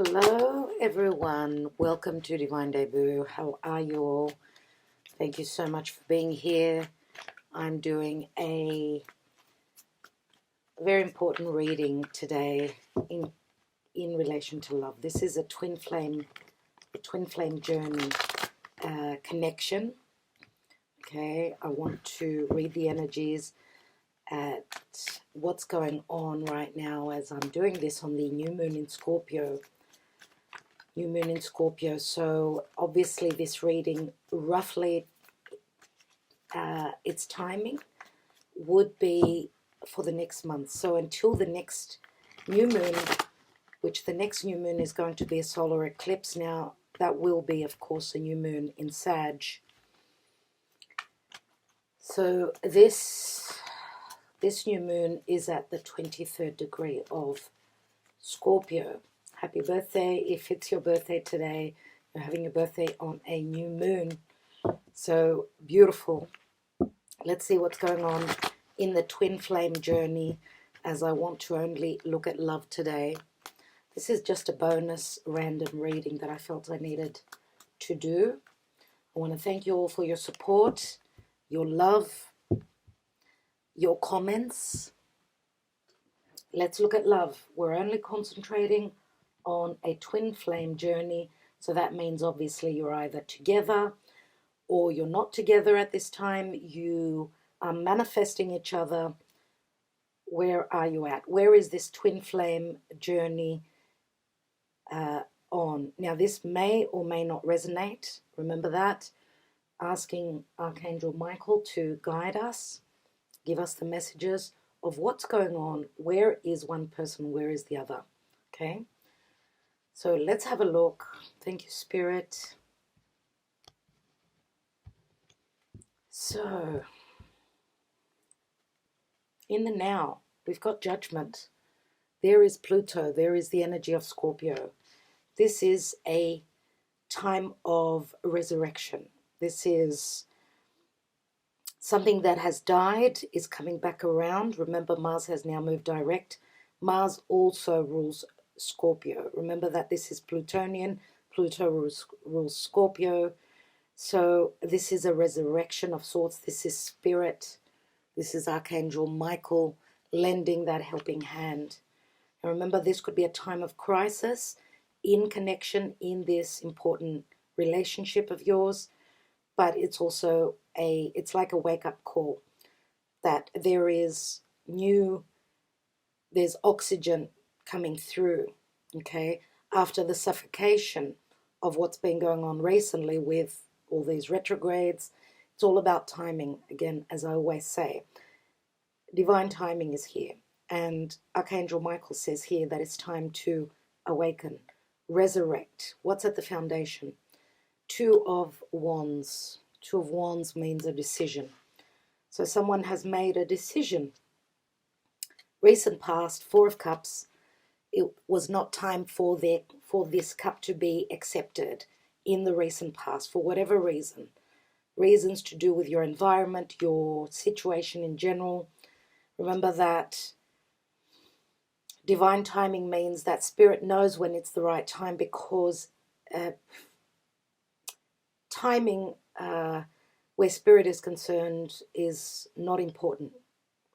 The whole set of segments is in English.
Hello everyone, welcome to Divine Debut. How are you all? Thank you so much for being here. I'm doing a very important reading today in relation to love. This is a twin flame journey connection. Okay, I want to read the energies at what's going on right now as I'm doing this on the new moon in Scorpio. So obviously this reading, roughly its timing would be for the next month. So until the next new moon, which the next new moon is going to be a solar eclipse. Now that will be, of course, a new moon in Sag. So this new moon is at the 23rd degree of Scorpio. Happy birthday. If it's your birthday today, you're having your birthday on a new moon. So beautiful. Let's see what's going on in the twin flame journey, as I want to only look at love today. This is just a bonus random reading that I felt I needed to do. I want to thank you all for your support, your love, your comments. Let's look at love. We're only concentrating on a twin flame journey, so that means obviously you're either together or you're not together at this time. You are manifesting each other. Where are you at? Where is this twin flame journey on? Now this may or may not resonate. Remember that. Asking Archangel Michael to guide us, give us the messages of what's going on. Where is one person? Where is the other? Okay. So let's have a look. Thank you, Spirit. So, in the now, we've got Judgment. There is Pluto. There is the energy of Scorpio. This is a time of resurrection. This is something that has died, is coming back around. Remember, Mars has now moved direct. Mars also rules Scorpio. Remember that this is Plutonian. Pluto rules Scorpio. So this is a resurrection of sorts. This is spirit. This is Archangel Michael lending that helping hand. And remember, this could be a time of crisis in connection in this important relationship of yours. But it's also it's like a wake-up call that there's oxygen coming through, okay, after the suffocation of what's been going on recently with all these retrogrades. It's all about timing, again, as I always say. Divine timing is here, and Archangel Michael says here that it's time to awaken, resurrect. What's at the foundation? Two of Wands. Two of Wands means a decision. So someone has made a decision. Recent past, Four of Cups, it was not time for this cup to be accepted in the recent past for whatever reason. Reasons to do with your environment, your situation in general. Remember that divine timing means that Spirit knows when it's the right time, because timing where Spirit is concerned is not important.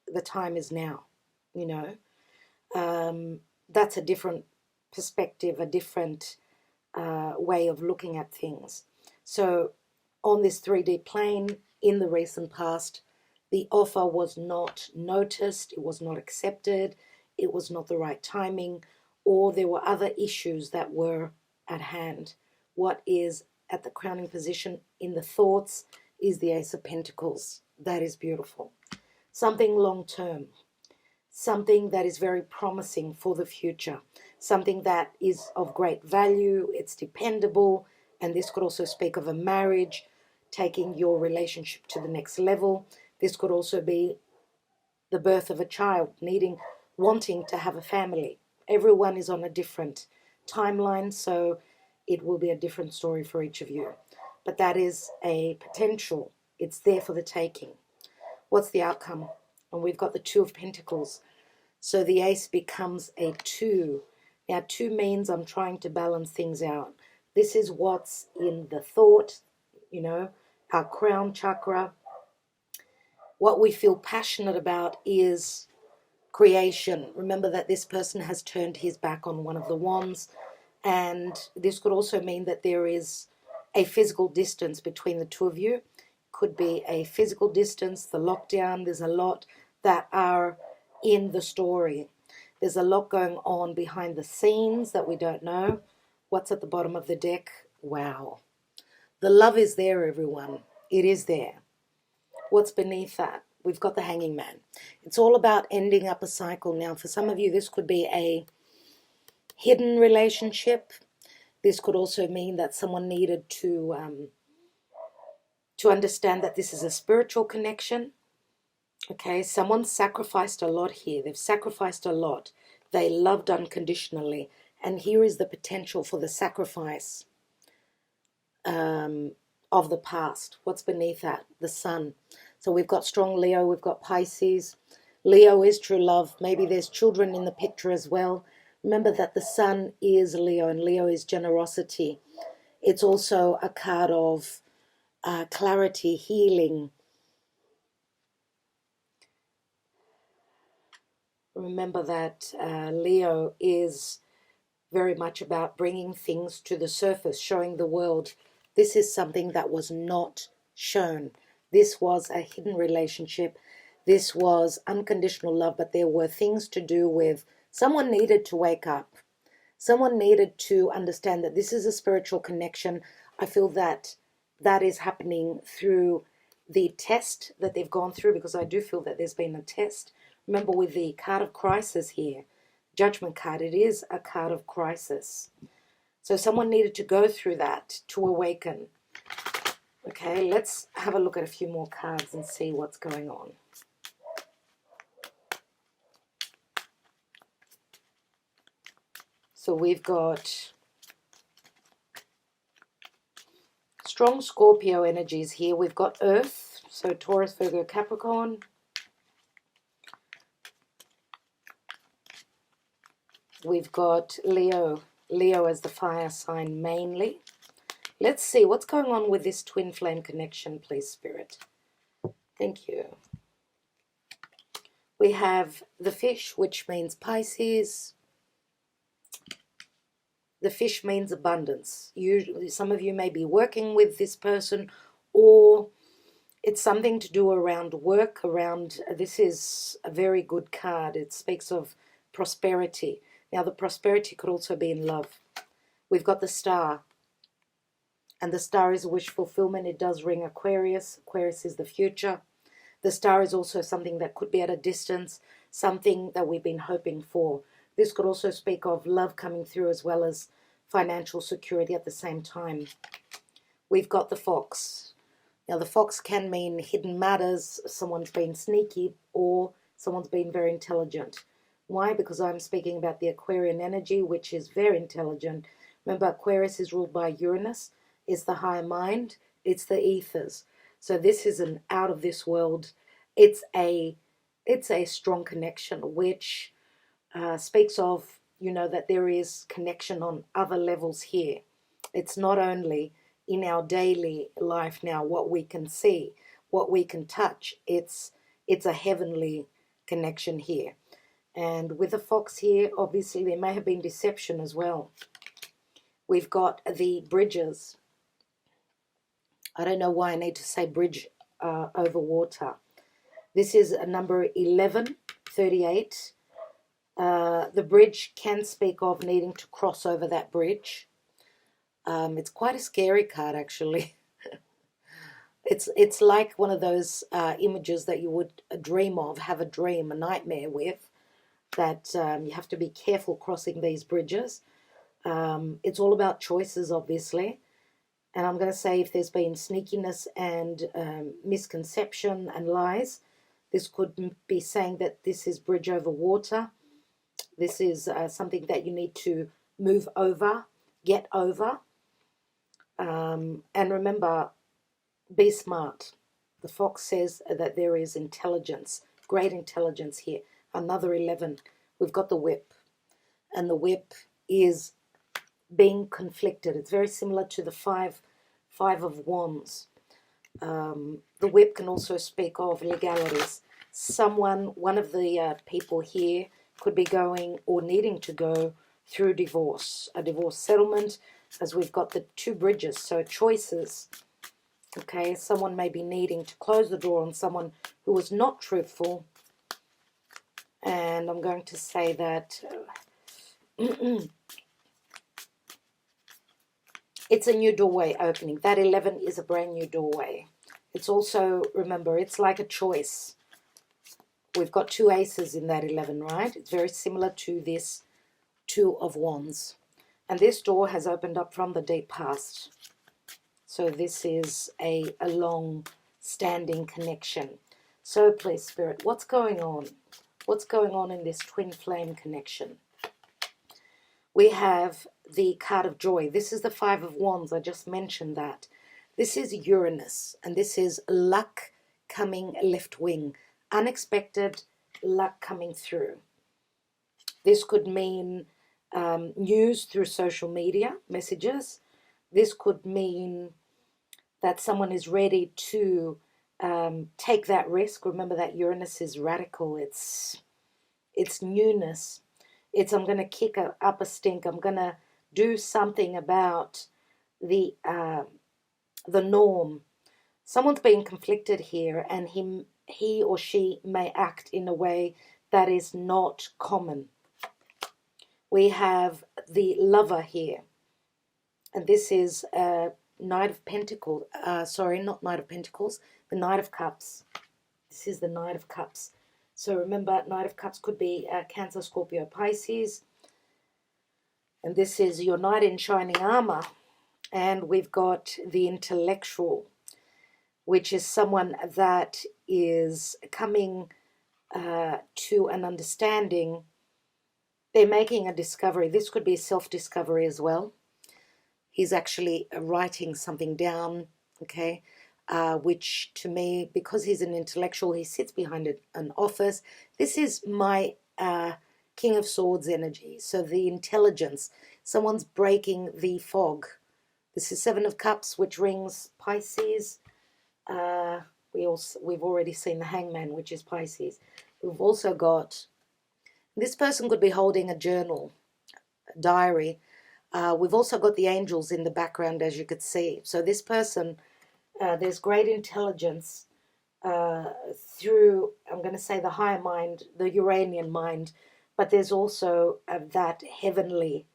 The time is now, you know. That's a different perspective, a different way of looking at things. So on this 3D plane, in the recent past, the offer was not noticed, it was not accepted, it was not the right timing, or there were other issues that were at hand. What is at the crowning position in the thoughts is the Ace of Pentacles. That is beautiful. Something long-term. Something that is very promising for the future. Something that is of great value. It's dependable. And this could also speak of a marriage, taking your relationship to the next level. This could also be the birth of a child, wanting to have a family. Everyone is on a different timeline, so it will be a different story for each of you. But that is a potential. It's there for the taking. What's the outcome? And we've got the Two of Pentacles. So the Ace becomes a 2. Now, 2 means I'm trying to balance things out. This is what's in the thought, you know, our crown chakra. What we feel passionate about is creation. Remember that this person has turned his back on one of the wands, and this could also mean that there is a physical distance between the two of you. Could be a physical distance, the lockdown. There's a lot that are in the story. There's a lot going on behind the scenes that we don't know. What's at the bottom of the deck? Wow. The love is there, everyone. It is there. What's beneath that? We've got the Hanging Man. It's all about ending up a cycle. Now, for some of you, this could be a hidden relationship. This could also mean that someone needed to understand that this is a spiritual connection. Okay, someone sacrificed a lot here. They've sacrificed a lot. They loved unconditionally. And here is the potential for the sacrifice of the past. What's beneath that? The Sun. So we've got strong Leo, we've got Pisces. Leo is true love. Maybe there's children in the picture as well. Remember that the Sun is Leo, and Leo is generosity. It's also a card of clarity, healing. Remember that Leo is very much about bringing things to the surface, showing the world this is something that was not shown. This was a hidden relationship. This was unconditional love, but there were things to do with someone needed to wake up. Someone needed to understand that this is a spiritual connection. I feel that that is happening through the test that they've gone through, because I do feel that there's been a test. Remember, with the card of crisis here, Judgment card, it is a card of crisis. So someone needed to go through that to awaken. Okay, let's have a look at a few more cards and see what's going on. So we've got strong Scorpio energies here. We've got Earth, so Taurus, Virgo, Capricorn. We've got Leo as the fire sign mainly. Let's see what's going on with this twin flame connection, please, Spirit. Thank you. We have the Fish, which means Pisces. The Fish means abundance. Usually, some of you may be working with this person, or it's something to do around work, this is a very good card. It speaks of prosperity. Now, the prosperity could also be in love. We've got the Star. And the Star is a wish fulfillment. It does ring Aquarius. Aquarius is the future. The Star is also something that could be at a distance, something that we've been hoping for. This could also speak of love coming through, as well as financial security at the same time. We've got the Fox. Now, the Fox can mean hidden matters. Someone's been sneaky, or someone's been very intelligent. Why? Because I'm speaking about the Aquarian energy, which is very intelligent. Remember, Aquarius is ruled by Uranus. It's the higher mind. It's the ethers. So this is an out of this world. It's a strong connection, which speaks of, that there is connection on other levels here. It's not only in our daily life now, what we can see, what we can touch. It's a heavenly connection here. And with the Fox here, obviously there may have been deception as well. We've got the Bridges. I don't know why I need to say bridge over water. This is a number 1138. The bridge can speak of needing to cross over that bridge. It's quite a scary card, actually. It's like one of those images that you would dream of, have a dream, a nightmare with, that you have to be careful crossing these bridges. It's all about choices, obviously. And I'm going to say, if there's been sneakiness and misconception and lies, this could be saying that this is bridge over water. This is something that you need to move over, get over. And remember, be smart. The Fox says that there is intelligence, great intelligence here. Another 11. We've got the Whip. And the Whip is being conflicted. It's very similar to the five of wands. The whip can also speak of legalities. One of the people here could be going or needing to go through divorce, a divorce settlement, as we've got the two bridges, so choices. Okay, someone may be needing to close the door on someone who was not truthful. And I'm going to say that it's a new doorway opening. That 11 is a brand new doorway. It's also, remember, it's like a choice. We've got two aces in that 11, right? It's very similar to this 2 of wands. And this door has opened up from the deep past. So this is a long-standing connection. So please, Spirit, what's going on? What's going on in this twin flame connection? We have the card of joy. This is the 5 of wands. I just mentioned that. This is Uranus, and this is luck coming left wing. Unexpected luck coming through. This could mean news through social media, messages. This could mean that someone is ready to take that risk. Remember that Uranus is radical. It's newness. It's I'm going to kick up a stink. I'm going to do something about the norm. Someone's being conflicted here, and he or she may act in a way that is not common. We have the lover here, and this is Knight of Pentacles. Sorry, not Knight of Pentacles, the Knight of Cups. This is the Knight of Cups. So remember, Knight of Cups could be Cancer, Scorpio, Pisces. And this is your knight in shining armor. And we've got the intellectual, which is someone that is coming to an understanding. They're making a discovery. This could be self-discovery as well. He's actually writing something down, okay, which to me, because he's an intellectual, he sits behind an office. This is my King of Swords energy. So the intelligence, someone's breaking the fog. This is 7 of Cups, which rings Pisces. We've already seen the Hangman, which is Pisces. We've also got, this person could be holding a journal, a diary. We've also got the angels in the background, as you could see. So this person, there's great intelligence through, I'm going to say, the higher mind, the Uranian mind, but there's also that heavenly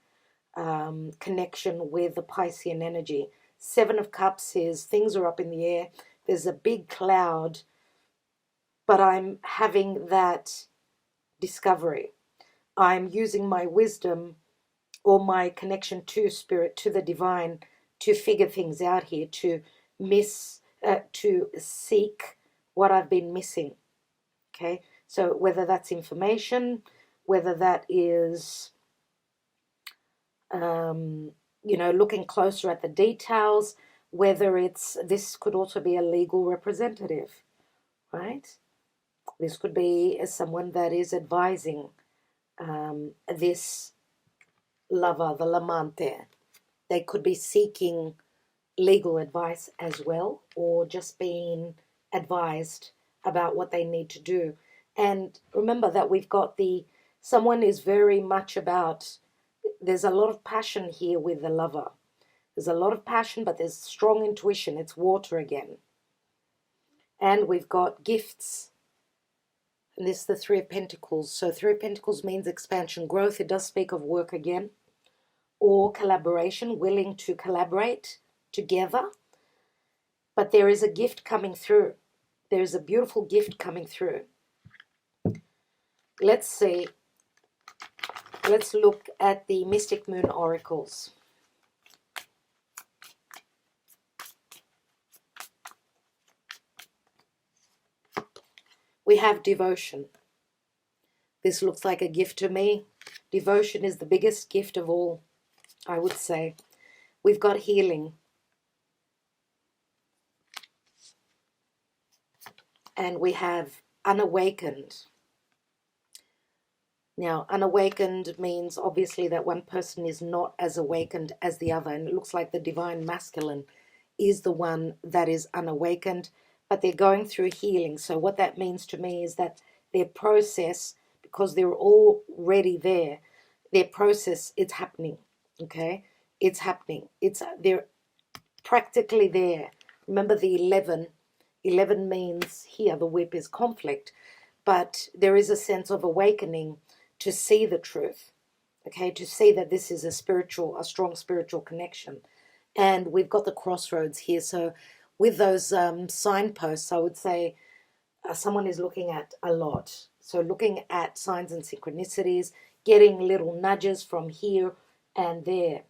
connection with the Piscean energy. 7 of Cups is things are up in the air. There's a big cloud, but I'm having that discovery. I'm using my wisdom or my connection to spirit, to the divine, to figure things out here, to seek what I've been missing. Okay, so whether that's information, whether that is, looking closer at the details, whether it's, this could also be a legal representative, right? This could be someone that is advising this lover, the Lamante. They could be seeking legal advice as well, or just being advised about what they need to do. And remember that we've got someone is very much about, there's a lot of passion here with the lover. There's a lot of passion, but there's strong intuition. It's water again. And we've got gifts. And this is the 3 of Pentacles. So 3 of Pentacles means expansion, growth. It does speak of work again. Or collaboration, willing to collaborate together. But there is a gift coming through. There is a beautiful gift coming through. Let's see. Let's look at the Mystic Moon Oracles. We have devotion. This looks like a gift to me. Devotion is the biggest gift of all, I would say. We've got healing. And we have unawakened. Now, unawakened means obviously that one person is not as awakened as the other, and it looks like the divine masculine is the one that is unawakened, but they're going through healing. So what that means to me is that their process, because they're already there, their process, it's happening, okay? It's happening. They're practically there. Remember the 11. 11 means here, the whip is conflict, but there is a sense of awakening to see the truth, okay, to see that this is a strong spiritual connection. And we've got the crossroads here. So with those signposts, I would say someone is looking at a lot. So looking at signs and synchronicities, getting little nudges from here and there.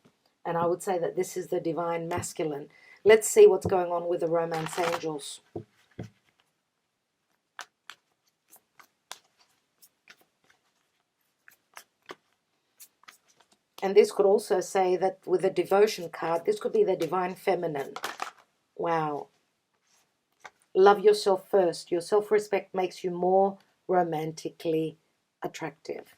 And I would say that this is the divine masculine. Let's see what's going on with the romance angels. And this could also say that with the devotion card, this could be the divine feminine. Wow. Love yourself first. Your self-respect makes you more romantically attractive.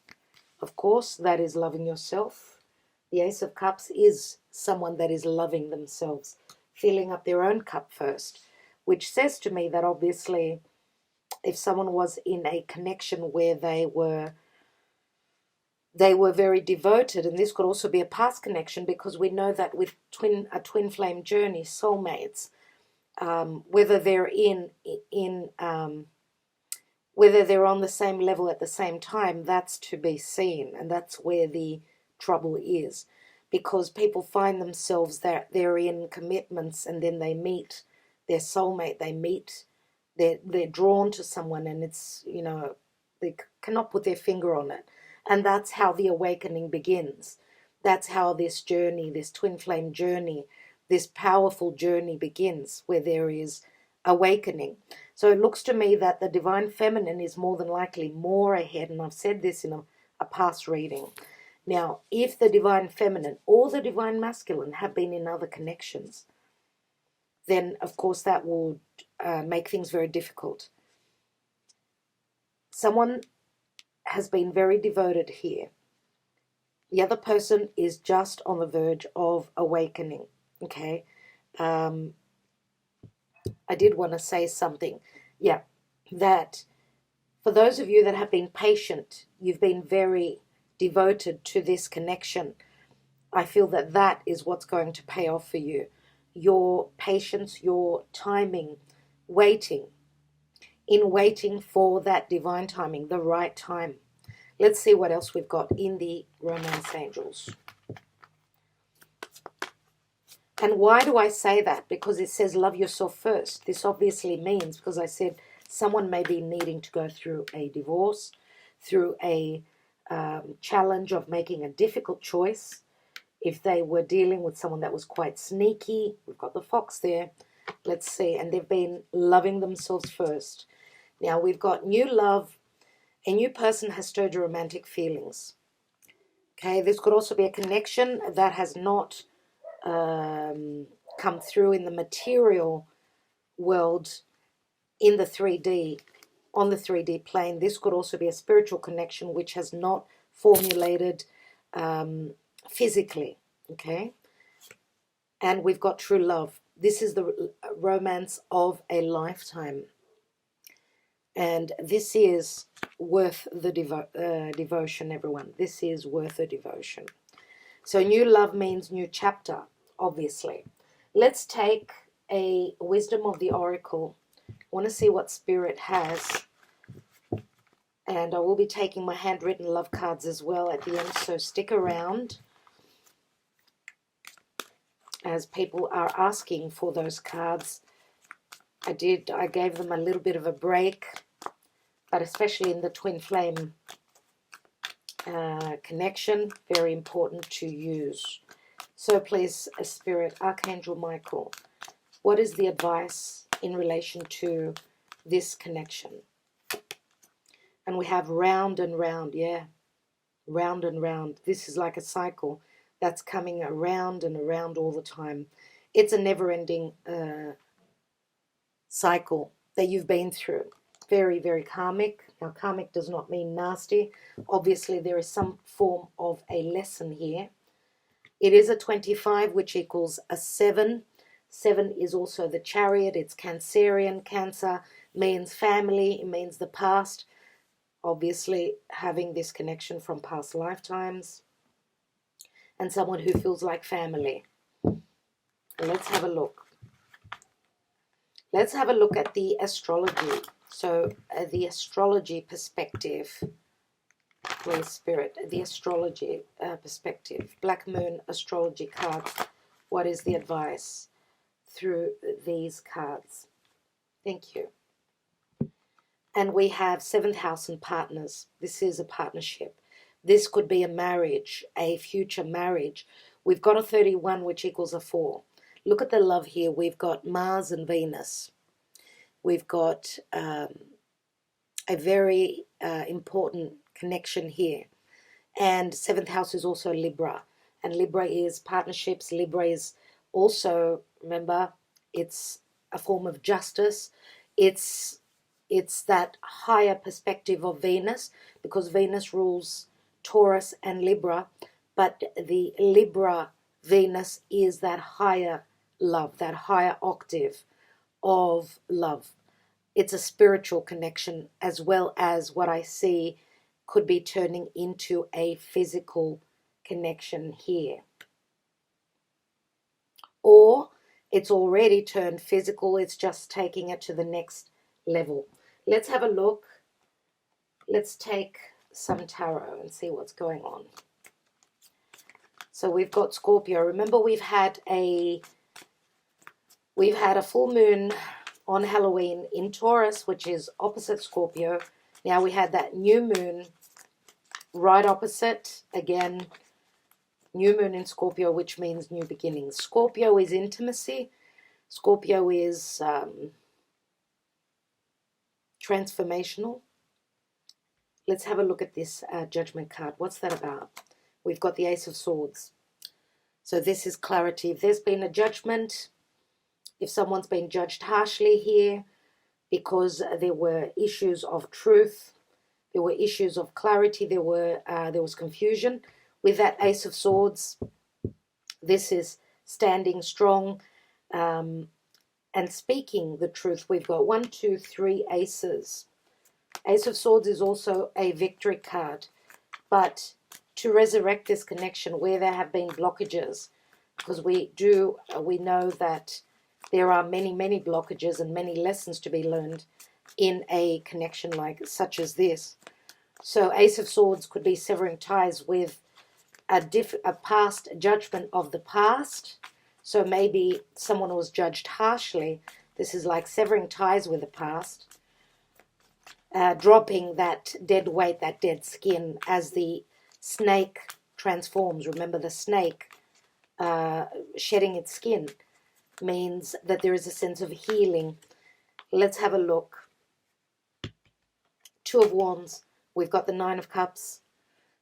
Of course, that is loving yourself. The Ace of Cups is someone that is loving themselves, filling up their own cup first, which says to me that obviously if someone was in a connection where they were very devoted, and this could also be a past connection, because we know that with a twin flame journey, soulmates, whether they're whether they're on the same level at the same time, that's to be seen, and that's where the trouble is, because people find themselves that they're in commitments, and then they meet their soulmate, they're drawn to someone, and it's, they cannot put their finger on it. And that's how the awakening begins. That's how this journey, this twin flame journey, this powerful journey begins, where there is awakening. So it looks to me that the divine feminine is more than likely more ahead, and I've said this in a past reading. Now, if the divine feminine or the divine masculine have been in other connections, then of course that would make things very difficult. Someone has been very devoted here. The other person is just on the verge of awakening, okay? I did want to say something. Yeah, that for those of you that have been patient, you've been very devoted to this connection. I feel that that is what's going to pay off for you. Your patience, your timing, waiting for that divine timing, the right time. Let's see what else we've got in the romance angels. And why do I say that? Because it says love yourself first. This obviously means, because I said someone may be needing to go through a divorce, through a challenge of making a difficult choice. If they were dealing with someone that was quite sneaky, we've got the fox there. Let's see. And they've been loving themselves first. Now we've got new love. A new person has stirred your romantic feelings. Okay, this could also be a connection that has not come through in the material world, in the 3D, on the 3D plane. This could also be a spiritual connection which has not formulated physically, okay? And we've got true love. This is the romance of a lifetime. And this is worth the devotion, everyone. This is worth the devotion. So new love means new chapter, obviously. Let's take a wisdom of the oracle. I want to see what Spirit has. And I will be taking my handwritten love cards as well at the end, so stick around as people are asking for those cards. I gave them a little bit of a break, but especially in the twin flame connection, very important to use. So please, Spirit, Archangel Michael, what is the advice in relation to this connection? And we have round and round, yeah, round and round. This is like a cycle that's coming around and around all the time. It's a never-ending cycle that you've been through. very, very karmic. Now, karmic does not mean nasty. Obviously, there is some form of a lesson here. It is a 25, which equals a 7. 7 is also the Chariot. It's Cancerian. Cancer means family. It means the past. Obviously, having this connection from past lifetimes. And someone who feels like family. Let's have a look. Let's have a look at the astrology. So, the astrology perspective. Holy Spirit, the astrology perspective. Black Moon astrology cards. What is the advice through these cards? Thank you. And we have 7th house and partners. This is a partnership. This could be a marriage, a future marriage. We've got a 31, which equals a 4. Look at the love here. We've got Mars and Venus. We've got a very important connection here. And 7th house is also Libra. And Libra is partnerships. Libra is also, remember, it's a form of justice. It's that higher perspective of Venus, because Venus rules Taurus and Libra. But the Libra Venus is that higher love, that higher octave of love. It's a spiritual connection, as well as what I see could be turning into a physical connection here. Or it's already turned physical, it's just taking it to the next level. Let's have a look. Let's take some tarot and see what's going on. So we've got Scorpio. Remember, we've had a full moon on Halloween in Taurus, which is opposite Scorpio. Now we had that new moon right opposite, again, new moon in Scorpio, which means new beginnings. Scorpio is intimacy. Scorpio is transformational. Let's have a look at this judgment card. What's that about? We've got the Ace of Swords. So this is clarity. If there's been a judgment, if someone's been judged harshly here because there were issues of truth, there were issues of clarity, there was confusion. With that Ace of Swords, this is standing strong and speaking the truth. We've got 1, 2, 3 aces. Ace of Swords is also a victory card. But to resurrect this connection where there have been blockages, because we know that there are many, many blockages and many lessons to be learned in a connection like such as this. So Ace of Swords could be severing ties with a past judgment of the past. So maybe someone was judged harshly. This is like severing ties with the past. Dropping that dead weight, that dead skin as the snake transforms. Remember, the snake shedding its skin means that there is a sense of healing. Let's have a look. 2 of Wands. We've got the 9 of Cups.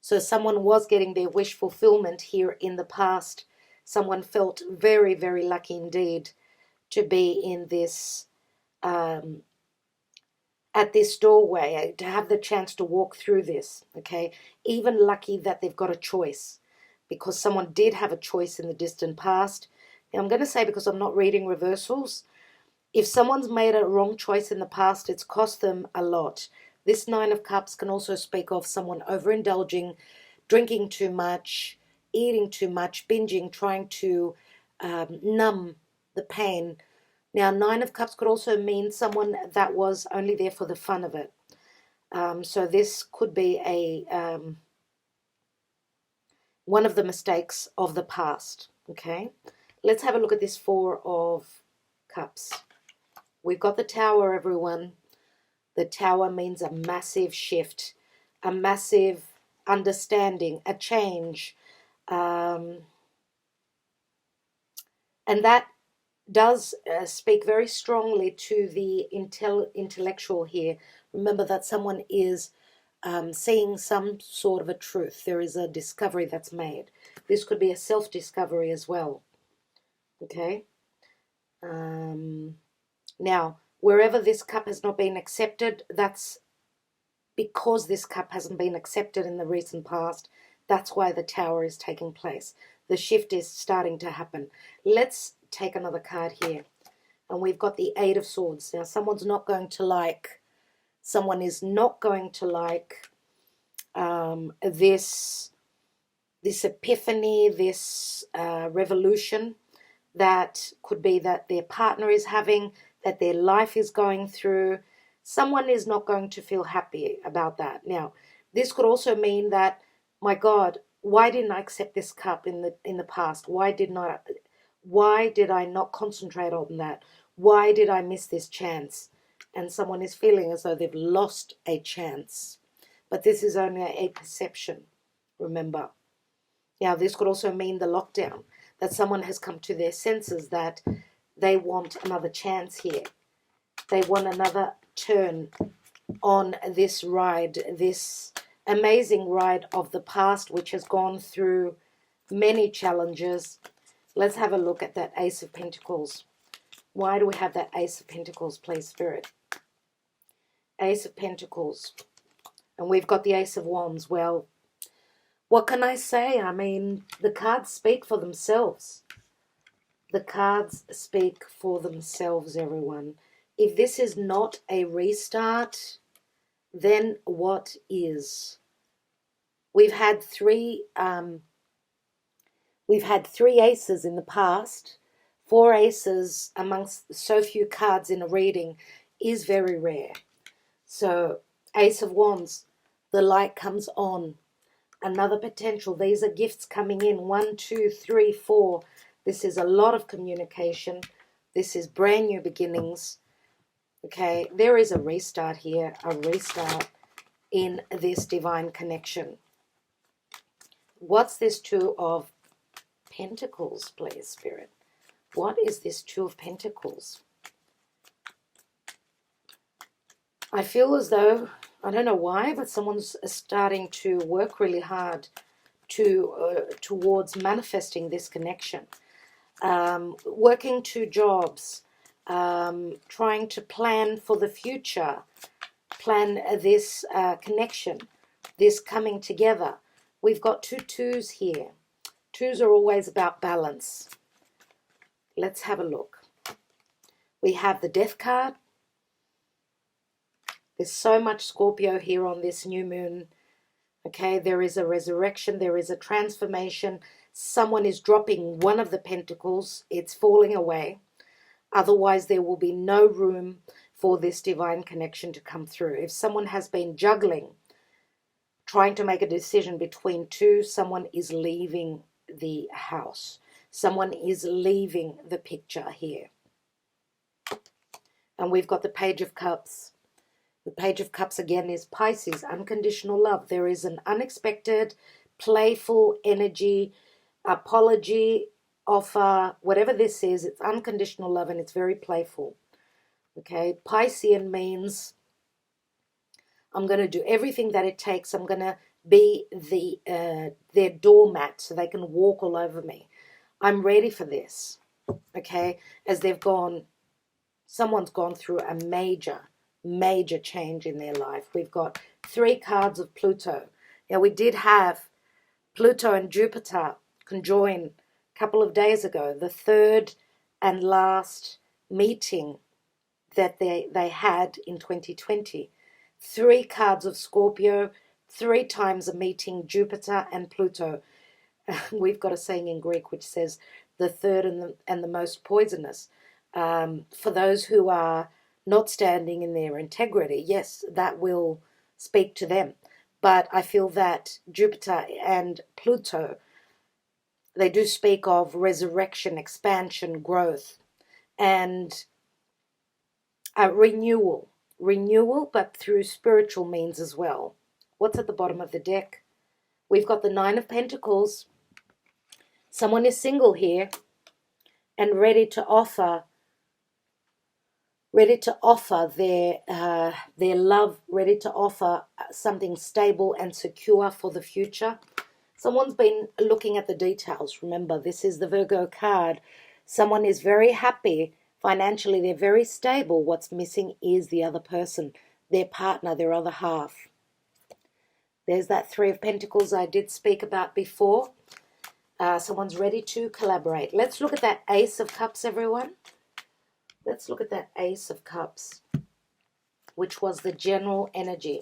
So someone was getting their wish fulfillment here in the past. Someone felt very, very lucky indeed to be in this at this doorway, to have the chance to walk through this, okay? Even lucky that they've got a choice, because someone did have a choice in the distant past. Now, I'm going to say, because I'm not reading reversals, if someone's made a wrong choice in the past, it's cost them a lot. This 9 of Cups can also speak of someone overindulging, drinking too much, eating too much, binging, trying to numb the pain. Now, 9 of Cups could also mean someone that was only there for the fun of it. So this could be one of the mistakes of the past, okay? Let's have a look at this 4 of Cups. We've got the Tower, everyone. The Tower means a massive shift, a massive understanding, a change. And that does speak very strongly to the intellectual here. Remember that someone is seeing some sort of a truth. There is a discovery that's made. This could be a self-discovery as well. Okay? Now, Wherever this cup has not been accepted, that's because this cup hasn't been accepted in the recent past. That's why the Tower is taking place. The shift is starting to happen. Let's take another card here. And we've got the Eight of Swords. Now, someone is not going to like this epiphany, this revolution that could be that their partner is having, that their life is going through. Someone is not going to feel happy about that. Now, this could also mean that, my God, why didn't I accept this cup in the past? Why did I not concentrate on that? Why did I miss this chance? And someone is feeling as though they've lost a chance. But this is only a perception, remember. Now, this could also mean the lockdown, that someone has come to their senses that they want another chance here. They want another turn on this ride, this amazing ride of the past, which has gone through many challenges. Let's have a look at that Ace of Pentacles. Why do we have that Ace of Pentacles, please, Spirit? Ace of Pentacles. And we've got the Ace of Wands. Well, what can I say? I mean, the cards speak for themselves. The cards speak for themselves, everyone. If this is not a restart, then what is? We've had three aces in the past. 4 aces amongst so few cards in a reading is very rare. So, Ace of Wands, the light comes on. Another potential. These are gifts coming in. 1, 2, 3, 4. This is a lot of communication. This is brand new beginnings. Okay, there is a restart here. A restart in this divine connection. What's this Two of Pentacles, please, Spirit? What is this Two of Pentacles? I feel as though, I don't know why, but someone's starting to work really hard towards manifesting this connection. Working 2 jobs, trying to plan for the future, plan this connection, this coming together. We've got 2 twos here. Twos are always about balance. Let's have a look. We have the Death card. There's so much Scorpio here on this new moon. Okay, there is a resurrection. There is a transformation. Someone is dropping one of the pentacles. It's falling away. Otherwise, there will be no room for this divine connection to come through. If someone has been juggling, trying to make a decision between 2, someone is leaving the house. Someone is leaving the picture here. And we've got the Page of Cups. The Page of Cups again is Pisces, unconditional love. There is an unexpected, playful energy, apology, offer, whatever this is, it's unconditional love and it's very playful. Okay, Piscean means I'm going to do everything that it takes. I'm going to be their doormat so they can walk all over me. I'm ready for this. Okay, as someone's gone through a major change in their life. We've got 3 cards of Pluto. Now, we did have Pluto and Jupiter conjoin a couple of days ago, the 3rd and last meeting that they had in 2020. 3 cards of Scorpio, 3 times a meeting, Jupiter and Pluto. We've got a saying in Greek which says the third and the most poisonous. For those who are not standing in their integrity, yes, that will speak to them. But I feel that Jupiter and Pluto, they do speak of resurrection, expansion, growth, and renewal, but through spiritual means as well. What's at the bottom of the deck? We've got the 9 of Pentacles. Someone is single here and ready to offer their love, ready to offer something stable and secure for the future. Someone's been looking at the details. Remember, this is the Virgo card. Someone is very happy Financially, they're very stable. What's missing is the other person, their partner, their other half. There's that Three of Pentacles I did speak about before. Someone's ready to collaborate. Let's look at that Ace of Cups, everyone. Let's look at that Ace of Cups, which was the general energy.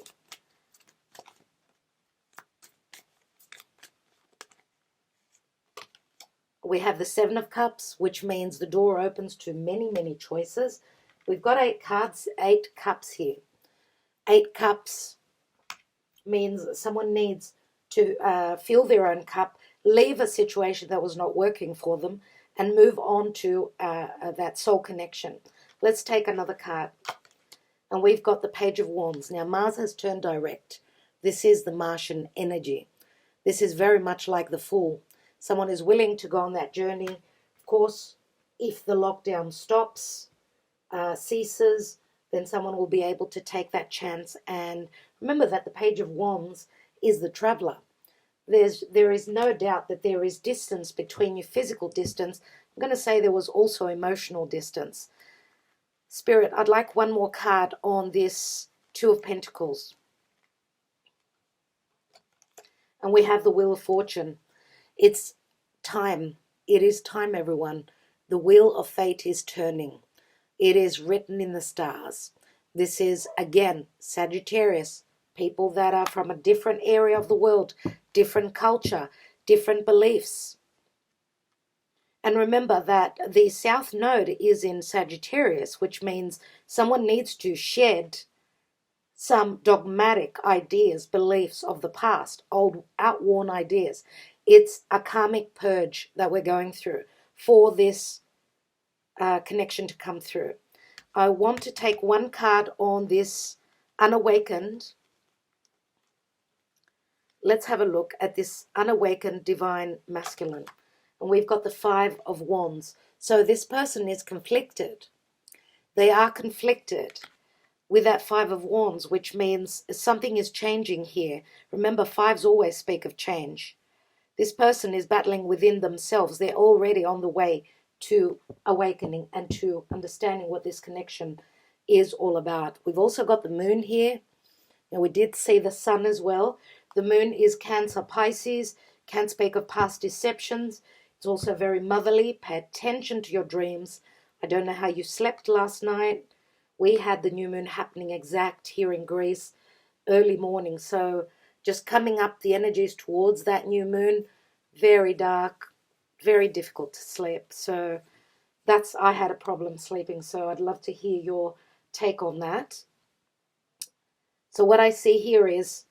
We have the Seven of Cups, which means the door opens to many, many choices. We've got 8 cards, 8 cups here. 8 cups means someone needs to fill their own cup, leave a situation that was not working for them, and move on to that soul connection. Let's take another card. And we've got the Page of Wands. Now, Mars has turned direct. This is the Martian energy. This is very much like the Fool. Someone is willing to go on that journey. Of course, if the lockdown stops, ceases, then someone will be able to take that chance. And remember that the Page of Wands is the traveler. There is no doubt that there is distance between you, physical distance. I'm going to say there was also emotional distance. Spirit, I'd like one more card on this Two of Pentacles. And we have the Wheel of Fortune. It's time. It is time, everyone. The wheel of fate is turning. It is written in the stars. This is, again, Sagittarius. People that are from a different area of the world, different culture, different beliefs. And remember that the South Node is in Sagittarius, which means someone needs to shed some dogmatic ideas, beliefs of the past, old outworn ideas. It's a karmic purge that we're going through for this connection to come through. I want to take one card on this unawakened. Let's have a look at this unawakened divine masculine. And we've got the Five of Wands. So this person is conflicted. They are conflicted with that Five of Wands, which means something is changing here. Remember, fives always speak of change. This person is battling within themselves. They're already on the way to awakening and to understanding what this connection is all about. We've also got the moon here. Now, we did see the sun as well. The moon is Cancer, Pisces. Can speak of past deceptions. It's also very motherly. Pay attention to your dreams. I don't know how you slept last night. We had the new moon happening exact here in Greece early morning. So just coming up the energies towards that new moon, very dark, very difficult to sleep. So I had a problem sleeping. So I'd love to hear your take on that. So what I see here is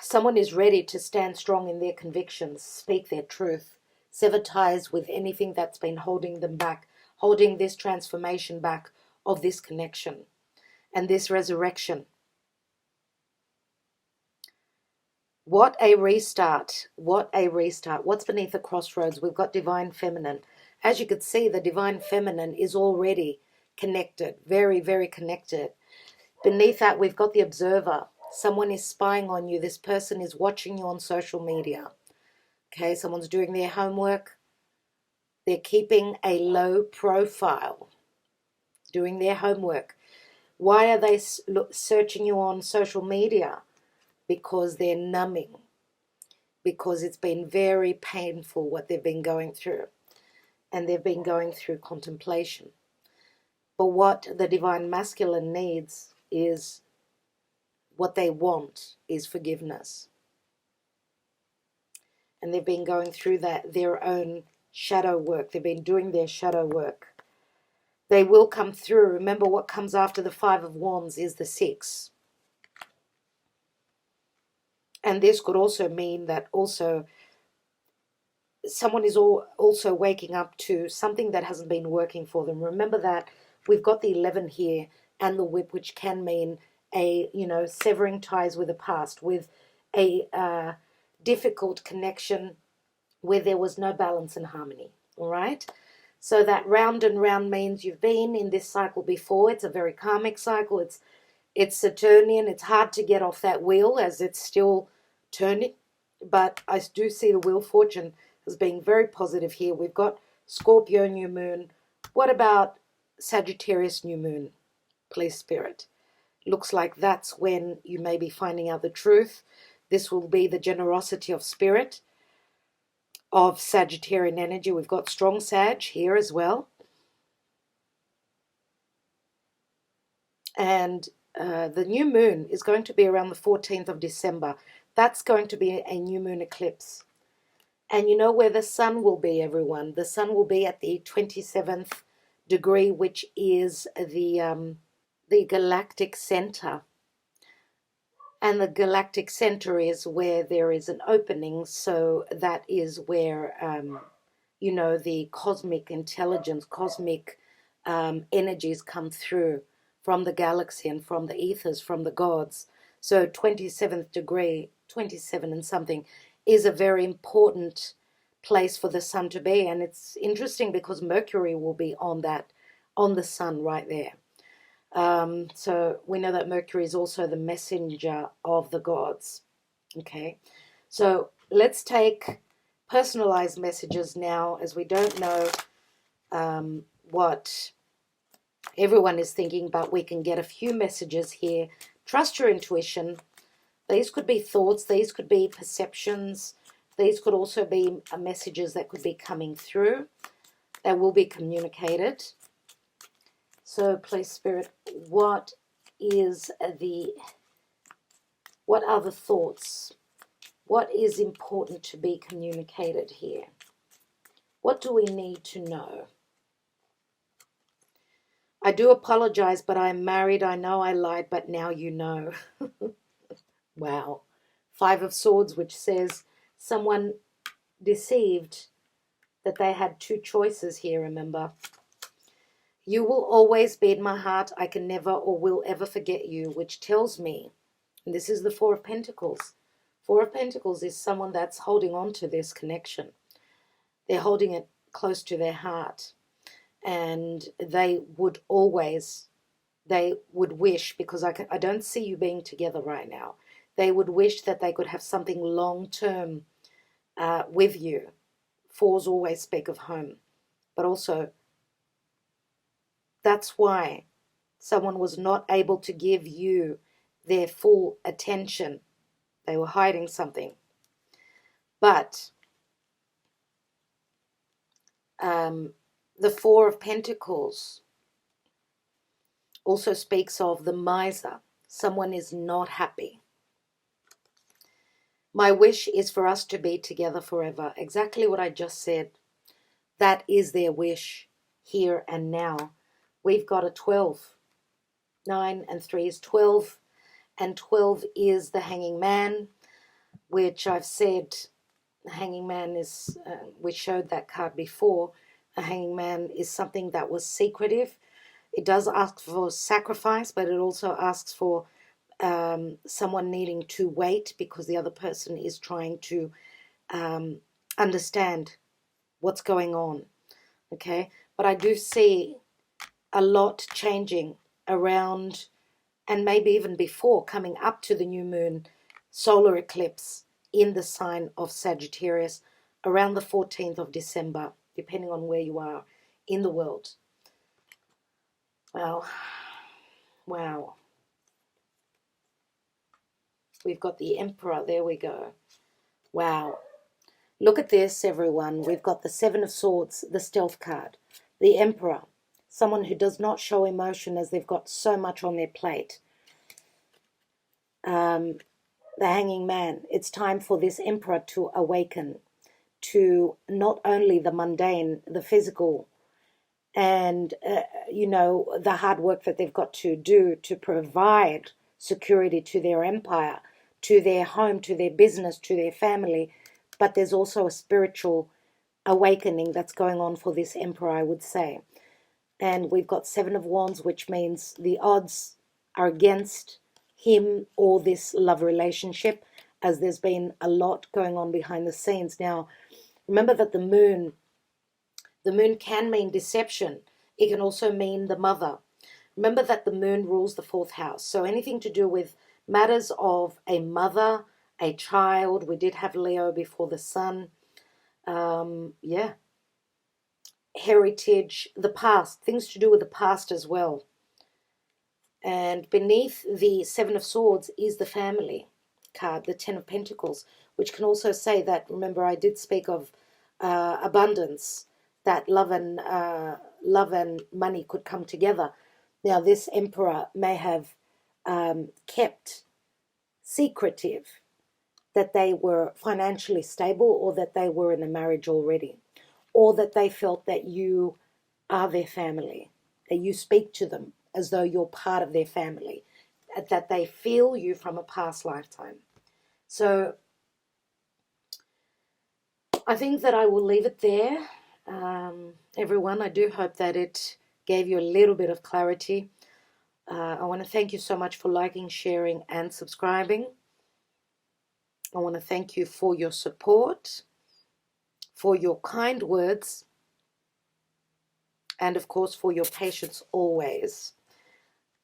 someone is ready to stand strong in their convictions, speak their truth, sever ties with anything that's been holding them back, holding this transformation back of this connection and this resurrection. What a restart. What a restart. What's beneath the crossroads? We've got Divine Feminine. As you could see, the Divine Feminine is already connected, very, very connected. Beneath that, we've got the Observer. Someone is spying on you. This person is watching you on social media. Okay, someone's doing their homework. They're keeping a low profile, doing their homework. Why are they searching you on social media? Because they're numbing. Because it's been very painful what they've been going through. And they've been going through contemplation. But what the Divine Masculine needs is, what they want is forgiveness. And they've been going through their own shadow work. They've been doing their shadow work. They will come through. Remember, what comes after the Five of Wands is the Six. And this could also mean that also someone is also waking up to something that hasn't been working for them. Remember that we've got the 11 here and the Whip, which can mean severing ties with the past, with a difficult connection where there was no balance and harmony. All right? So that round and round means you've been in this cycle before. It's a very karmic cycle. It's Saturnian. It's hard to get off that wheel as it's still turning. But I do see the Wheel of Fortune as being very positive here. We've got Scorpio new moon. What about Sagittarius new moon? Please, Spirit. Looks like that's when you may be finding out the truth. This will be the generosity of spirit of Sagittarian energy. We've got strong Sag here as well. And the new moon is going to be around the 14th of December. That's going to be a new moon eclipse. And you know where the sun will be, everyone? The sun will be at the 27th degree, which is the galactic center. And the galactic center is where there is an opening. So that is where, you know, the cosmic intelligence, cosmic energies come through from the galaxy and from the ethers, from the gods. So 27th degree, 27 and something, is a very important place for the sun to be. And it's interesting because Mercury will be on that, on the sun right there. So we know that Mercury is also the messenger of the gods. Okay, so let's take personalized messages now, as we don't know what everyone is thinking, but we can get a few messages here. Trust your intuition. These could be thoughts, these could be perceptions, these could also be messages that could be coming through that will be communicated. So please, Spirit, what are the thoughts? What is important to be communicated here? What do we need to know? I do apologize, but I'm married. I know I lied, but now you know. Wow. 5 of Swords, which says someone deceived that they had 2 choices here, remember. You will always be in my heart. I can never or will ever forget you, which tells me, and this is the 4 of Pentacles. 4 of Pentacles is someone that's holding on to this connection. They're holding it close to their heart. And they would wish, because I don't see you being together right now. They would wish that they could have something long-term with you. 4s always speak of home. But also, that's why someone was not able to give you their full attention. They were hiding something. But the 4 of Pentacles also speaks of the miser. Someone is not happy. My wish is for us to be together forever. Exactly what I just said. That is their wish here and now. We've got a 12. 9 and 3 is 12. And 12 is the Hanging Man, which I've said the Hanging Man is, we showed that card before. The Hanging Man is something that was secretive. It does ask for sacrifice, but it also asks for someone needing to wait because the other person is trying to understand what's going on. Okay, but I do see a lot changing around, and maybe even before, coming up to the new moon solar eclipse in the sign of Sagittarius around the 14th of December, depending on where you are in the world. Wow. Wow. We've got the Emperor. There we go. Wow. Look at this, everyone. We've got the 7 of Swords, the Stealth card. The Emperor. Someone who does not show emotion as they've got so much on their plate. The Hanging Man. It's time for this Emperor to awaken to not only the mundane, the physical, and, you know, the hard work that they've got to do to provide security to their empire, to their home, to their business, to their family. But there's also a spiritual awakening that's going on for this Emperor, I would say. And we've got 7 of Wands, which means the odds are against him or this love relationship, as there's been a lot going on behind the scenes. Now, remember that the moon can mean deception. It can also mean the mother. Remember that the moon rules the 4th house. So anything to do with matters of a mother, a child. We did have Leo before the sun. Yeah. heritage, the past, things to do with the past as well. And beneath the Seven of Swords is the family card, the Ten of Pentacles, which can also say that, remember I did speak of abundance, that love and money could come together. Now this Emperor may have kept secretive that they were financially stable, or that they were in a marriage already, or that they felt that you are their family, that you speak to them as though you're part of their family, that they feel you from a past lifetime. So I think that I will leave it there. Everyone, I do hope that it gave you a little bit of clarity. I want to thank you so much for liking, sharing, and subscribing. I want to thank you for your support, for your kind words, and of course for your patience always.